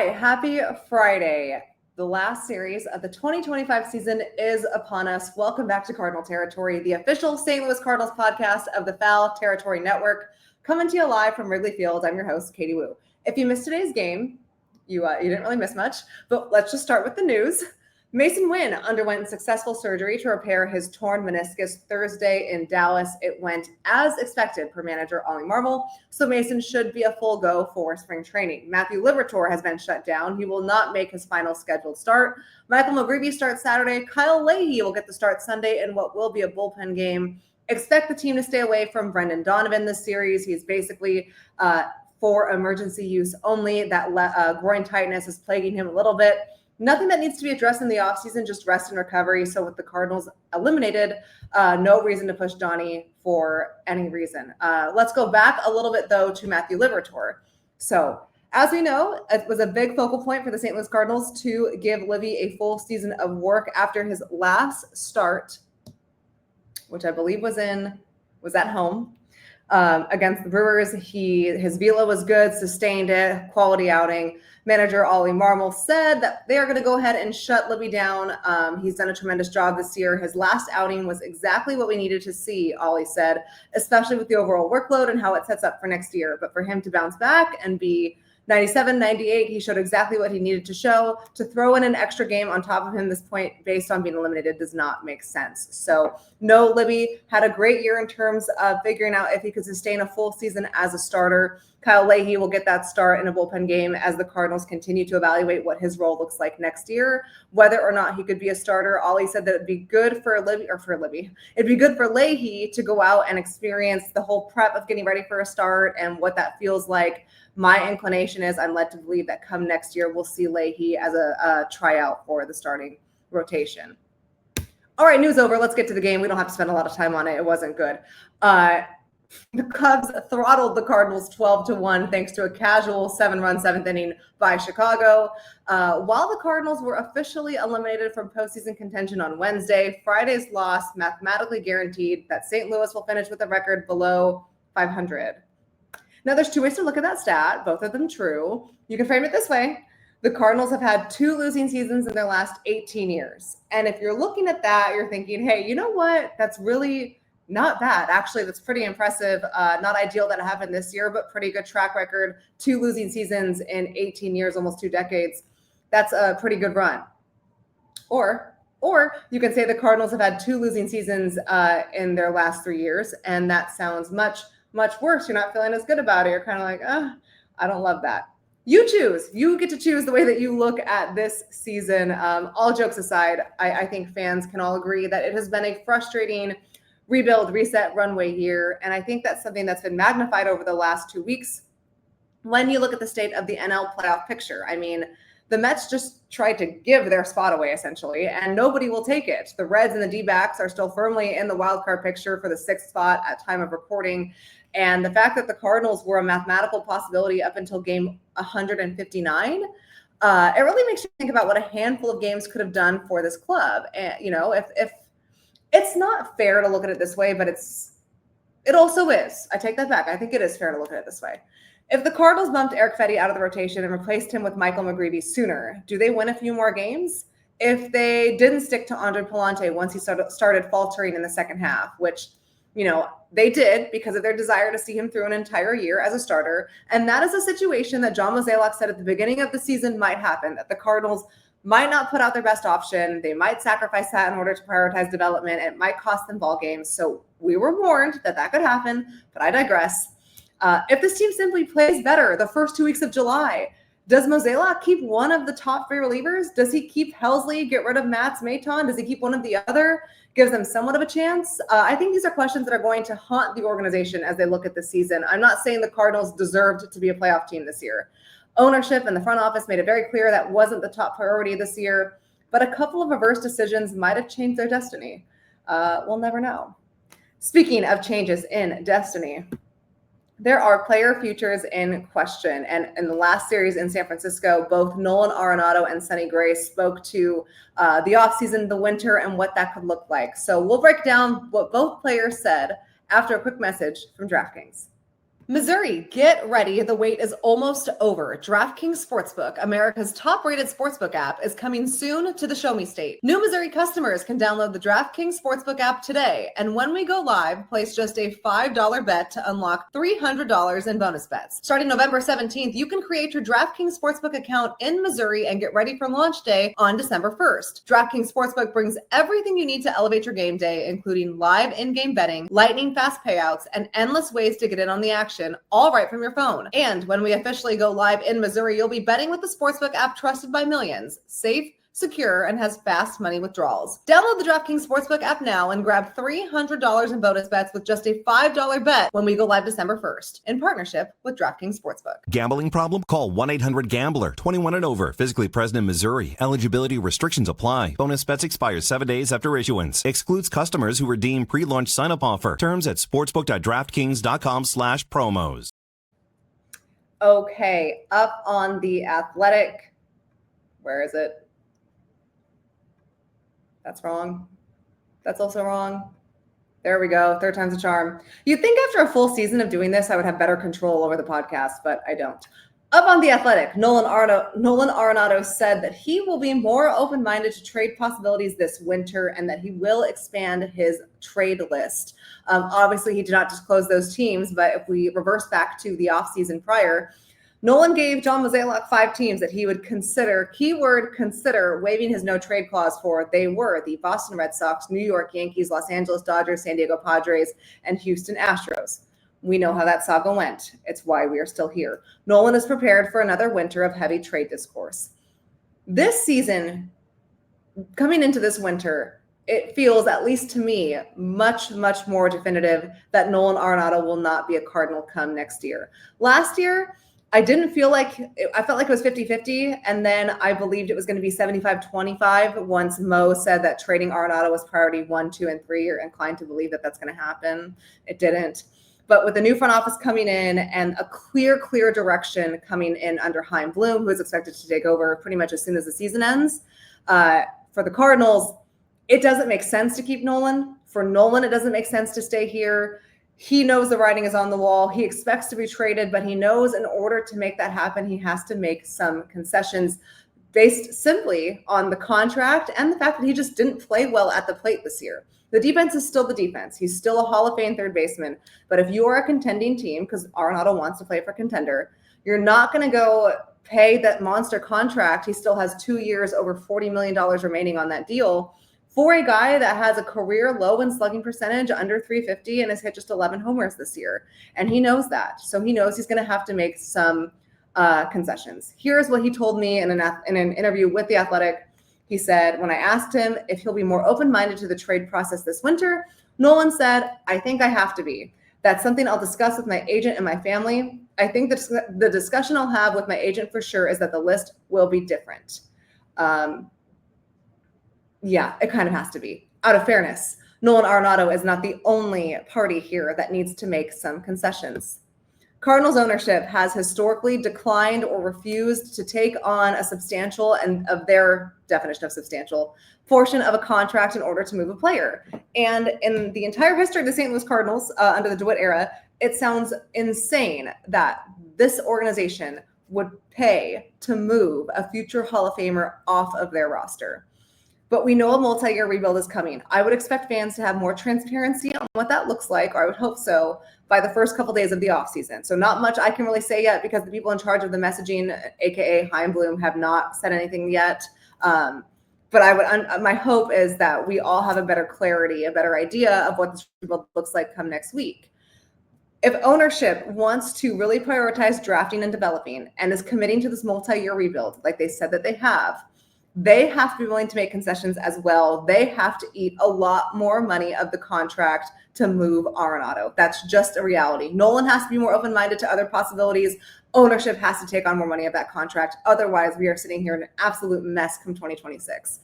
right, happy Friday. The last series of the 2025 season is upon us. Welcome back to Cardinal Territory, the official St. Louis Cardinals podcast of the Foul Territory Network, coming to you live from Wrigley Field. I'm your host, Katie Wu. If you missed today's game, you didn't really miss much, but let's just start with the news. Mason Wynn underwent successful surgery to repair his torn meniscus Thursday in Dallas. It went as expected per manager Ollie Marmol, so Mason should be a full go for spring training. Matthew Liberatore has been shut down. He will not make his final scheduled start. Michael McGreevy starts Saturday. Kyle Leahy will get the start Sunday in what will be a bullpen game. Expect the team to stay away from Brendan Donovan this series. He's basically for emergency use only. That groin tightness is plaguing him a little bit. Nothing that needs to be addressed in the offseason, just rest and recovery. So with the Cardinals eliminated, no reason to push Donnie for any reason. Let's go back a little bit, though, to Matthew Liberatore. So as we know, it was a big focal point for the St. Louis Cardinals to give Livy a full season of work after his last start, which I believe was at home against the Brewers. His velo was good, sustained it, quality outing. Manager Ollie Marmol said that they are going to go ahead and shut Libby down. He's done a tremendous job this year. His last outing was exactly what we needed to see, Ollie said, especially with the overall workload and how it sets up for next year. But for him to bounce back and be 97, 98, he showed exactly what he needed to show. To throw in an extra game on top of him this point based on being eliminated does not make sense. So no, Libby had a great year in terms of figuring out if he could sustain a full season as a starter. Kyle Leahy will get that start in a bullpen game as the Cardinals continue to evaluate what his role looks like next year, whether or not he could be a starter. Ollie said that it'd be good for Libby. It'd be good for Leahy to go out and experience the whole prep of getting ready for a start and what that feels like. My inclination is I'm led to believe that come next year, we'll see Leahy as a tryout for the starting rotation. All right, news over. Let's get to the game. We don't have to spend a lot of time on it. It wasn't good. The Cubs throttled the Cardinals 12-1 thanks to a casual 7-run seventh inning by Chicago. While the Cardinals were officially eliminated from postseason contention on Wednesday, Friday's loss mathematically guaranteed that St. Louis will finish with a record below 500. Now, there's two ways to look at that stat, both of them true. You can frame it this way. The Cardinals have had 2 losing seasons in their last 18 years. And if you're looking at that, you're thinking, hey, you know what? That's really not bad. Actually, that's pretty impressive. Not ideal that it happened this year, but pretty good track record. 2 losing seasons in 18 years, almost 2 decades. That's a pretty good run. Or you can say the Cardinals have had 2 losing seasons in their last 3 years, and that sounds much worse. You're not feeling as good about it. You're kind of like, I don't love that. You choose. You get to choose the way that you look at this season. All jokes aside, I think fans can all agree that it has been a frustrating rebuild, reset, runway year. And I think that's something that's been magnified over the last 2 weeks when you look at the state of the NL playoff picture. I mean, the Mets just tried to give their spot away, essentially, and nobody will take it. The Reds and the D-backs are still firmly in the wild card picture for the 6th spot at time of recording. And the fact that the Cardinals were a mathematical possibility up until game 159, it really makes you think about what a handful of games could have done for this club. And, if it's not fair to look at it this way, but it also is. I take that back. I think it is fair to look at it this way. If the Cardinals bumped Eric Fetty out of the rotation and replaced him with Michael McGreevy sooner, do they win a few more games? If they didn't stick to Andre Palante once he started faltering in the second half, which, they did because of their desire to see him through an entire year as a starter. And that is a situation that John Mozeliak said at the beginning of the season might happen, that the Cardinals might not put out their best option. They might sacrifice that in order to prioritize development. It might cost them ball games. So we were warned that could happen, but I digress. If this team simply plays better the first 2 weeks of July, does Mozeliak keep one of the top 3 relievers? Does he keep Helsley, get rid of Mats Maton? Does he keep one of the other? Gives them somewhat of a chance? I think these are questions that are going to haunt the organization as they look at this season. I'm not saying the Cardinals deserved to be a playoff team this year. Ownership and the front office made it very clear that wasn't the top priority this year, but a couple of reverse decisions might have changed their destiny. We'll never know. Speaking of changes in destiny, there are player futures in question. And in the last series in San Francisco, both Nolan Arenado and Sonny Gray spoke to the offseason, the winter, and what that could look like. So we'll break down what both players said after a quick message from DraftKings. Missouri, get ready. The wait is almost over. DraftKings Sportsbook, America's top-rated sportsbook app, is coming soon to the Show Me State. New Missouri customers can download the DraftKings Sportsbook app today, and when we go live, place just a $5 bet to unlock $300 in bonus bets. Starting November 17th, you can create your DraftKings Sportsbook account in Missouri and get ready for launch day on December 1st. DraftKings Sportsbook brings everything you need to elevate your game day, including live in-game betting, lightning-fast payouts, and endless ways to get in on the action, all right from your phone. And when we officially go live in Missouri, you'll be betting with the Sportsbook app trusted by millions. Safe, secure, and has fast money withdrawals. Download the DraftKings Sportsbook app now and grab $300 in bonus bets with just a $5 bet when we go live December 1st in partnership with DraftKings Sportsbook. Gambling problem? Call 1-800-GAMBLER. 21 and over. Physically present in Missouri. Eligibility restrictions apply. Bonus bets expire 7 days after issuance. Excludes customers who redeem pre-launch sign-up offer. Terms at sportsbook.draftkings.com/promos. Okay, up on The Athletic. Where is it? That's wrong. That's also wrong. There we go. Third time's a charm. You'd think after a full season of doing this, I would have better control over the podcast, but I don't. Up on The Athletic, Nolan Arenado said that he will be more open-minded to trade possibilities this winter and that he will expand his trade list. Obviously, he did not disclose those teams, but if we reverse back to the offseason prior, Nolan gave John Mozeliak 5 teams that he would consider, keyword consider, waiving his no-trade clause for. They were the Boston Red Sox, New York Yankees, Los Angeles Dodgers, San Diego Padres, and Houston Astros. We know how that saga went. It's why we are still here. Nolan is prepared for another winter of heavy trade discourse. This season, coming into this winter, it feels, at least to me, much, much more definitive that Nolan Arenado will not be a Cardinal come next year. Last year, I felt like it was 50-50, and then I believed it was going to be 75-25 once Mo said that trading Arenado was priority 1, 2, and 3. You're inclined to believe that that's going to happen. It didn't. But with the new front office coming in and a clear direction coming in under Chaim Bloom, who is expected to take over pretty much as soon as the season ends, for the Cardinals, it doesn't make sense to keep Nolan. For Nolan, it doesn't make sense to stay here. He knows the writing is on the wall. He expects to be traded, but he knows in order to make that happen, he has to make some concessions based simply on the contract and the fact that he just didn't play well at the plate this year. The defense is still the defense. He's still a Hall of Fame third baseman. But if you are a contending team, because Arenado wants to play for contender, you're not going to go pay that monster contract. He still has 2 years, over $40 million remaining on that deal for a guy that has a career low in slugging percentage, under 350, and has hit just 11 homers this year. And he knows that. So he knows he's going to have to make some concessions. Here's what he told me in an interview with The Athletic. He said, when I asked him if he'll be more open-minded to the trade process this winter, Nolan said, I think I have to be. That's something I'll discuss with my agent and my family. I think the discussion I'll have with my agent for sure is that the list will be different. Yeah, it kind of has to be. Out of fairness, Nolan Arenado is not the only party here that needs to make some concessions. Cardinals ownership has historically declined or refused to take on a substantial, and of their definition of substantial, portion of a contract in order to move a player. And in the entire history of the St. Louis Cardinals under the DeWitt era, it sounds insane that this organization would pay to move a future Hall of Famer off of their roster. But we know a multi-year rebuild is coming. I would expect fans to have more transparency on what that looks like, or I would hope so, by the first couple days of the offseason. So not much I can really say yet because the people in charge of the messaging, aka Chaim Bloom, have not said anything yet. But my hope is that we all have a better clarity, a better idea of what this rebuild looks like come next week. If ownership wants to really prioritize drafting and developing and is committing to this multi-year rebuild, like they said that they have to be willing to make concessions as well. They have to eat a lot more money of the contract to move Arenado. That's just a reality. Nolan has to be more open-minded to other possibilities. Ownership has to take on more money of that contract. Otherwise, we are sitting here in an absolute mess come 2026.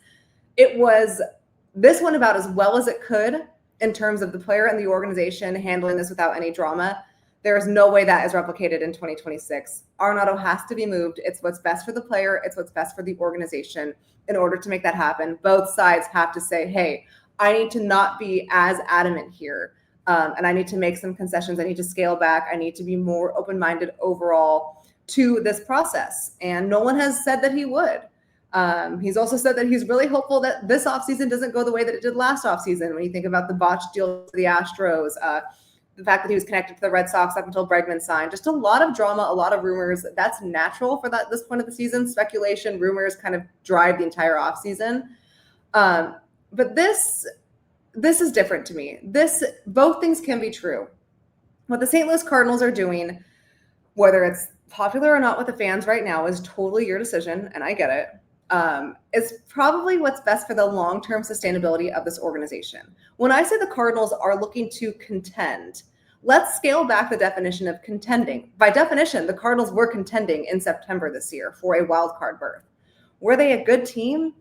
This went about as well as it could in terms of the player and the organization handling this without any drama. There is no way that is replicated in 2026. Arenado has to be moved. It's what's best for the player. It's what's best for the organization. In order to make that happen, both sides have to say, hey, I need to not be as adamant here And I need to make some concessions. I need to scale back. I need to be more open-minded overall to this process. And Nolan has said that he would. He's also said that he's really hopeful that this offseason doesn't go the way that it did last offseason. When you think about the botched deal to the Astros, the fact that he was connected to the Red Sox up until Bregman signed, just a lot of drama, a lot of rumors. That's natural for this point of the season. Speculation, rumors kind of drive the entire offseason. But this is different to me. Both things can be true. What the St. Louis Cardinals are doing, whether it's popular or not with the fans right now, is totally your decision, and I get it. Is probably what's best for the long-term sustainability of this organization. When I say the Cardinals are looking to contend, let's scale back the definition of contending. By definition, the Cardinals were contending in September this year for a wild card berth. Were they a good team?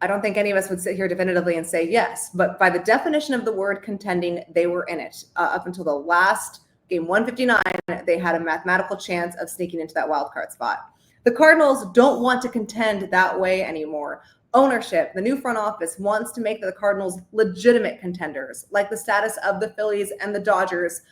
I don't think any of us would sit here definitively and say yes, but by the definition of the word contending, they were in it. Up until the last game 159, they had a mathematical chance of sneaking into that wild card spot. The Cardinals don't want to contend that way anymore. Ownership, the new front office, wants to make the Cardinals legitimate contenders, like the status of the Phillies and the Dodgers,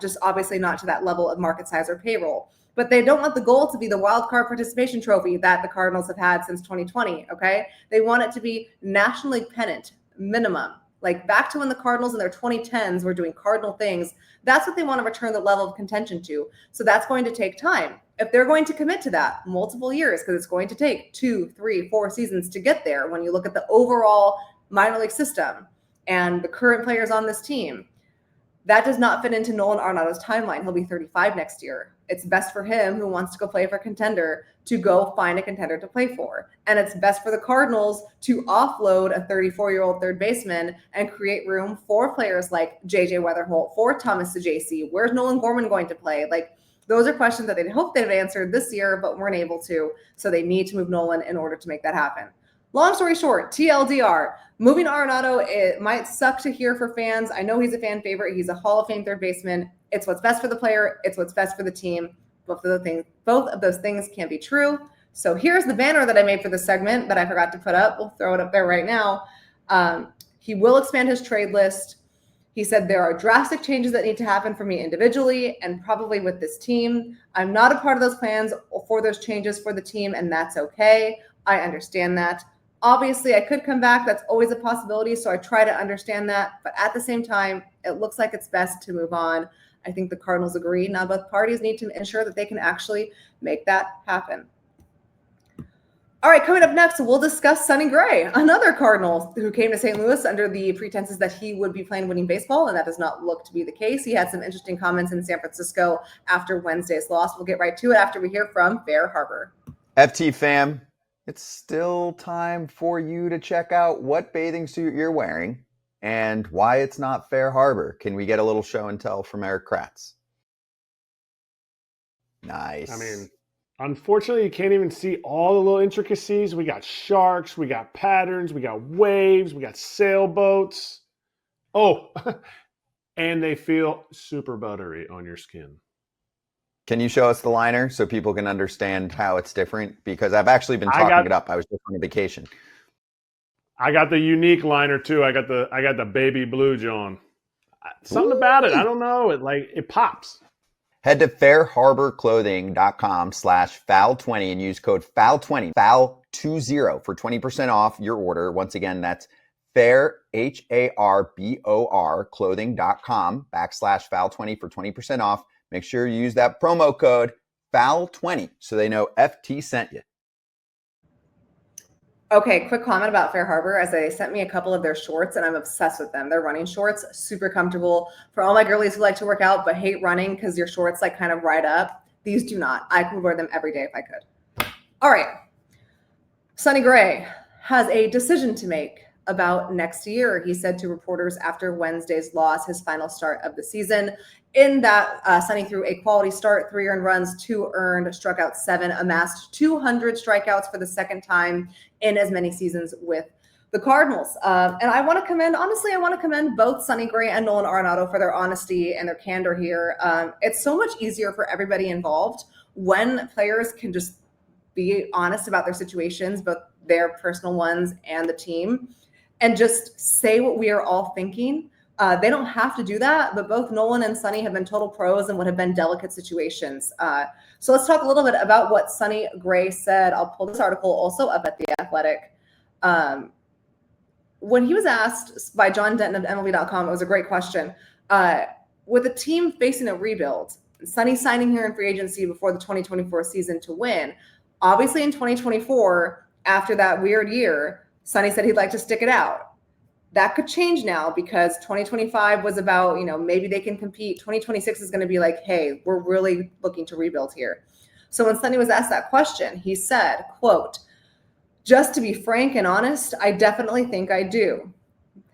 just obviously not to that level of market size or payroll. But they don't want the goal to be the wild card participation trophy that the Cardinals have had since 2020, okay? They want it to be National League pennant, minimum. Like back to when the Cardinals in their 2010s were doing Cardinal things. That's what they want to return the level of contention to. So that's going to take time. If they're going to commit to that multiple years, because it's going to take 2, 3, 4 seasons to get there, when you look at the overall minor league system and the current players on this team, that does not fit into Nolan Arenado's timeline. He'll be 35 next year. It's best for him, who wants to go play for a contender, to go find a contender to play for. And it's best for the Cardinals to offload a 34-year-old third baseman and create room for players like JJ Weatherholt, for Thomas Sajaci. Where's Nolan Gorman going to play? Like, those are questions that they'd hope they'd have answered this year, but weren't able to. So they need to move Nolan in order to make that happen. Long story short, TLDR, moving Arenado, it might suck to hear for fans. I know he's a fan favorite. He's a Hall of Fame third baseman. It's what's best for the player. It's what's best for the team. Both of those things can be true. So here's the banner that I made for this segment that I forgot to put up. We'll throw it up there right now. He will expand his trade list. He said, there are drastic changes that need to happen for me individually and probably with this team. I'm not a part of those plans for those changes for the team, and that's okay. I understand that. Obviously, I could come back. That's always a possibility, so I try to understand that. But at the same time, it looks like it's best to move on. I think the Cardinals agree. Now both parties need to ensure that they can actually make that happen. All right, coming up next, we'll discuss Sonny Gray, another Cardinal who came to St. Louis under the pretenses that he would be playing winning baseball, and that does not look to be the case. He had some interesting comments in San Francisco after Wednesday's loss. We'll get right to it after we hear from Fair Harbor. FT fam, it's still time for you to check out what bathing suit you're wearing and why it's not Fair Harbor. Can we get a little show and tell from Eric Kratz? Nice. I mean, unfortunately, you can't even see all the little intricacies. We got sharks, we got patterns, we got waves, we got sailboats. Oh, and they feel super buttery on your skin. Can you show us the liner so people can understand how it's different? Because I've actually been talking it up. I was just on a vacation. I got the unique liner too. I got the baby blue, John. Something about it. I don't know. It pops. Head to fairharborclothing.com/foul20 and use code foul20, foul20 for 20% off your order. Once again, that's fair, HARBOR clothing.com/foul20 for 20% off. Make sure you use that promo code foul20 so they know FT sent you. Okay, quick comment about Fair Harbor, as they sent me a couple of their shorts and I'm obsessed with them. They're running shorts, super comfortable. For all my girlies who like to work out but hate running because your shorts like kind of ride up, these do not. I could wear them every day if I could. All right. Sonny Gray has a decision to make about next year, he said to reporters after Wednesday's loss, his final start of the season. In that, Sonny threw a quality start, 3 earned runs, 2 earned, struck out 7, amassed 200 strikeouts for the second time in as many seasons with the Cardinals. And I want to commend both Sonny Gray and Nolan Arenado for their honesty and their candor here. It's so much easier for everybody involved when players can just be honest about their situations, both their personal ones and the team, and just say what we are all thinking. They don't have to do that, but both Nolan and Sonny have been total pros in what have been delicate situations. So let's talk a little bit about what Sonny Gray said. I'll pull this article also up at The Athletic. When he was asked by John Denton of MLB.com, it was a great question. With the team facing a rebuild, Sonny signing here in free agency before the 2024 season to win, obviously in 2024, after that weird year, Sonny said he'd like to stick it out. That could change now because 2025 was about, maybe they can compete. 2026 is going to be like, hey, we're really looking to rebuild here. So when Sonny was asked that question, he said, quote, "Just to be frank and honest, I definitely think I do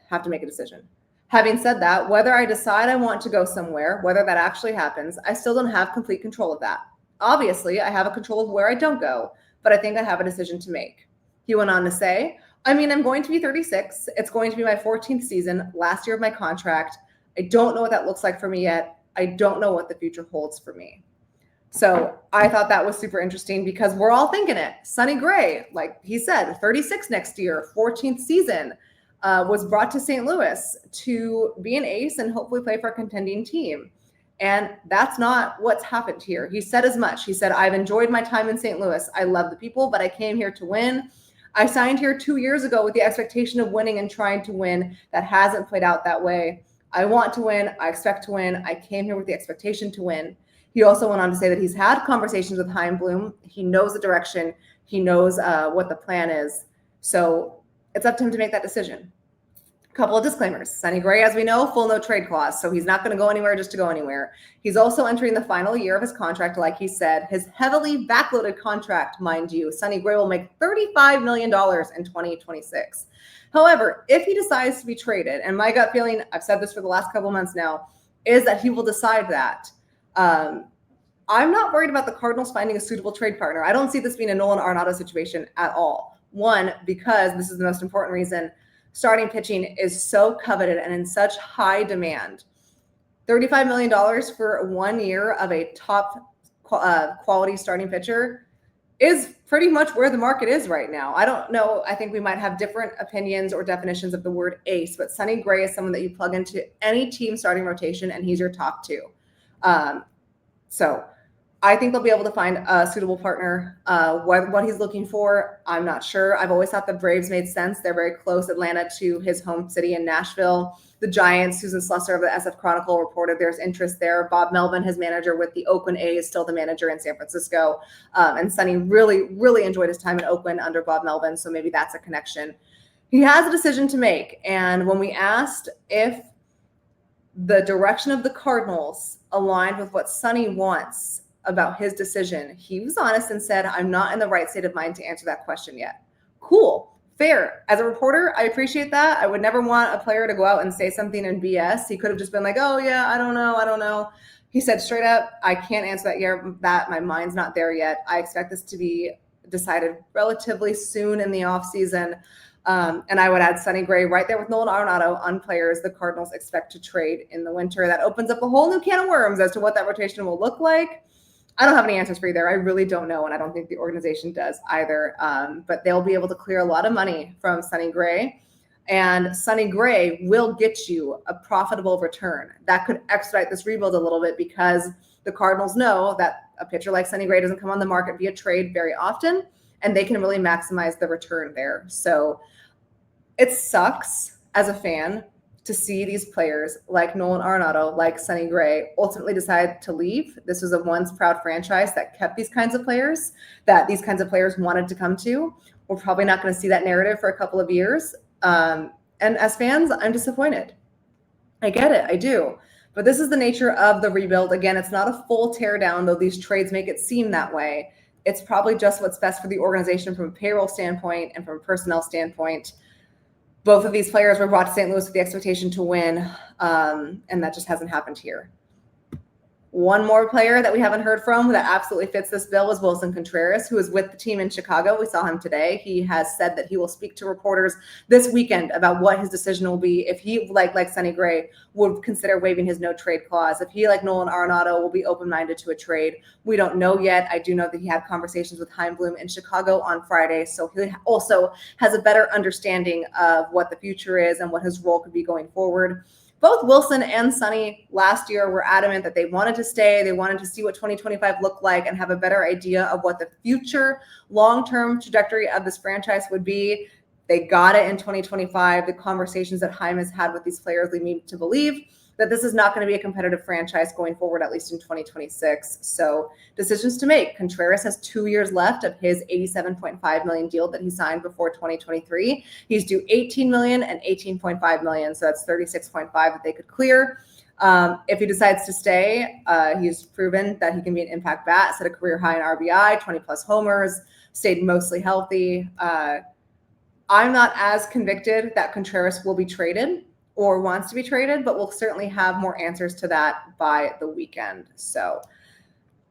have to make a decision. Having said that, whether I decide I want to go somewhere, whether that actually happens, I still don't have complete control of that. Obviously, I have a control of where I don't go, but I think I have a decision to make." He went on to say, I'm going to be 36. It's going to be my 14th season, last year of my contract. I don't know what that looks like for me yet. I don't know what the future holds for me. So I thought that was super interesting because we're all thinking it. Sonny Gray, like he said, 36 next year, 14th season, was brought to St. Louis to be an ace and hopefully play for a contending team. And that's not what's happened here. He said as much. He said, I've enjoyed my time in St. Louis. I love the people, but I came here to win. I signed here 2 years ago with the expectation of winning and trying to win. That hasn't played out that way. I want to win. I expect to win. I came here with the expectation to win. He also went on to say that he's had conversations with Chaim Bloom. He knows the direction. He knows what the plan is. So it's up to him to make that decision. Couple of disclaimers. Sonny Gray, as we know, full no trade clause. So he's not going to go anywhere just to go anywhere. He's also entering the final year of his contract, like he said, his heavily backloaded contract, mind you. Sonny Gray will make $35 million in 2026. However, if he decides to be traded, and my gut feeling, I've said this for the last couple months now, is that he will decide that. I'm not worried about the Cardinals finding a suitable trade partner. I don't see this being a Nolan Arenado situation at all. One, because this is the most important reason, starting pitching is so coveted and in such high demand. $35 million for 1 year of a top quality starting pitcher is pretty much where the market is right now. I don't know. I think we might have different opinions or definitions of the word ace, but Sonny Gray is someone that you plug into any team starting rotation and he's your top two. So I think they'll be able to find a suitable partner. What he's looking for, I'm not sure. I've always thought the Braves made sense. They're very close, Atlanta, to his home city in Nashville. The Giants, Susan Slusser of the SF Chronicle reported there's interest there. Bob Melvin, his manager with the Oakland A's, still the manager in San Francisco. And Sonny really, really enjoyed his time in Oakland under Bob Melvin, so maybe that's a connection. He has a decision to make. And when we asked if the direction of the Cardinals aligned with what Sonny wants about his decision, he was honest and said, I'm not in the right state of mind to answer that question yet. Cool. Fair. As a reporter, I appreciate that. I would never want a player to go out and say something in BS. He could have just been like, oh yeah, I don't know. He said straight up, I can't answer that yet. That my mind's not there yet. I expect this to be decided relatively soon in the offseason. And I would add Sonny Gray right there with Nolan Arenado on players the Cardinals expect to trade in the winter. That opens up a whole new can of worms as to what that rotation will look like. I don't have any answers for you there. I really don't know, and I don't think the organization does either. But they'll be able to clear a lot of money from Sonny Gray, and Sonny Gray will get you a profitable return. That could expedite this rebuild a little bit because the Cardinals know that a pitcher like Sonny Gray doesn't come on the market via trade very often, and they can really maximize the return there. So it sucks as a fan to see these players like Nolan Arenado, like Sonny Gray, ultimately decide to leave. This was a once proud franchise that kept these kinds of players, that these kinds of players wanted to come to. We're probably not going to see that narrative for a couple of years. And as fans, I'm disappointed. I get it. I do. But this is the nature of the rebuild. Again, it's not a full tear down, though these trades make it seem that way. It's probably just what's best for the organization from a payroll standpoint and from a personnel standpoint. Both of these players were brought to St. Louis with the expectation to win, and that just hasn't happened here. One more player that we haven't heard from that absolutely fits this bill is Wilson Contreras, who is with the team in Chicago. We saw him today. He has said that he will speak to reporters this weekend about what his decision will be. If he, like Sonny Gray, would consider waiving his no-trade clause. If he, like Nolan Arenado, will be open-minded to a trade. We don't know yet. I do know that he had conversations with Chaim Bloom in Chicago on Friday, so he also has a better understanding of what the future is and what his role could be going forward. both Wilson and Sonny last year were adamant that they wanted to stay. They wanted to see what 2025 looked like and have a better idea of what the future long-term trajectory of this franchise would be. They got it in 2025. The conversations that Chaim has had with these players lead me to believe that this is not going to be a competitive franchise going forward, at least in 2026. So decisions to make. Contreras has 2 years left of his $87.5 million deal that he signed before 2023. He's due $18 million and $18.5 million. So that's $36.5 that they could clear. If he decides to stay, he's proven that he can be an impact bat, set a career high in RBI, 20 plus homers, stayed mostly healthy. I'm not as convicted that Contreras will be traded or wants to be traded, but we'll certainly have more answers to that by the weekend. So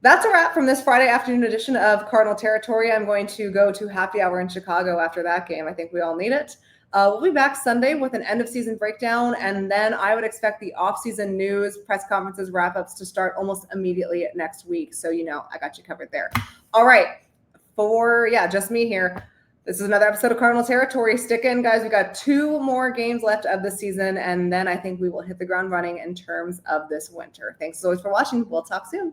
that's a wrap from this Friday afternoon edition of Cardinal Territory. I'm going to go to happy hour in Chicago after that game. I think we all need it. We'll be back Sunday with an end of season breakdown, and then I would expect the off-season news, press conferences, wrap-ups to start almost immediately next week. So, I got you covered there. All right. Just me here. This is another episode of Cardinal Territory. Stick in, guys. We got 2 more games left of the season, and then I think we will hit the ground running in terms of this winter. Thanks as always for watching. We'll talk soon.